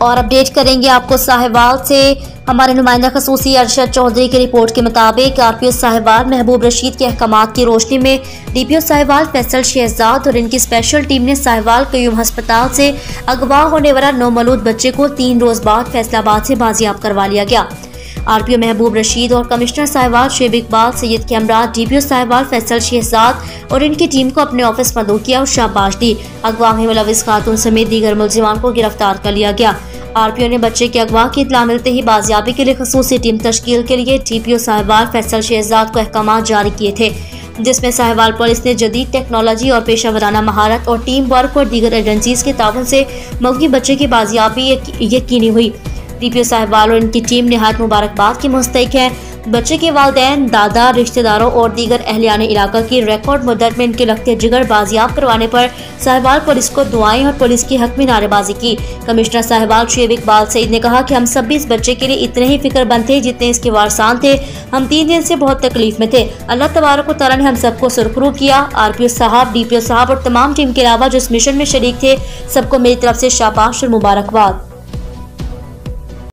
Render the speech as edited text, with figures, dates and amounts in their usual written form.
और अपडेट करेंगे आपको साहिवाल से। हमारे नुमाइंदा खसूसी अरशद चौधरी की रिपोर्ट के मुताबिक आरपीओ साहिवाल महबूब रशीद के अहकामात की रोशनी में डीपीओ साहिवाल फैसल शहजाद और इनकी स्पेशल टीम ने साहिवाल कयूम अस्पताल से अगवा होने वाला नौमौलूद बच्चे को 3 रोज बाद फैसलाबाद से बाजियाब करवा लिया गया। आरपीओ महबूब रशीद और कमिश्नर साहिवाल शेब इकबाल सैयद के हमरा डीपीओ साहिवाल फैसल शहजाद और इनकी टीम को अपने ऑफिस मदऊ किया और शाबाश दी। अगवा में मुलविस खातून समेत दीगर मुलजिमान को गिरफ्तार कर लिया गया। आरपीओ ने बच्चे के अगवा की इत्तला मिलते ही बाजियाबी के लिए खसूसी टीम तश्कील के लिए डीपीओ साहिवाल फैसल शहजाद को अहकाम जारी किए थे, जिसमें साहिवाल पुलिस ने जदीद टेक्नोलॉजी और पेशा महारत और टीम वर्क और दीगर एजेंसीज के ताउन से मौकी बच्चे की बाजियाबी यकीनी हुई। डीपीओ साहिवाल और इनकी टीम निहायत मुबारकबाद की मुस्तहिक है। बच्चे के वालिदैन, दादा, रिश्तेदारों और दीगर अहलियाने इलाका की रिकॉर्ड मुद्दत में इनके लखते जिगर बाजियाब करवाने पर साहिवाल पुलिस को दुआएं और पुलिस की हक में नारेबाजी की। कमिश्नर साहिवाल शेब इकबाल सईद ने कहा कि हम सब भी इस बच्चे के लिए इतने ही फिक्रमंद थे जितने इसके वारसान थे। हम 3 दिन से बहुत तकलीफ में थे। अल्लाह तबारक व तआला ने हम सबको सुरखरू किया। आरपीओ साहब, डीपीओ साहब और तमाम टीम के अलावा जो इस मिशन में शरीक थे, सबको मेरी तरफ से शाबाश और मुबारकबाद।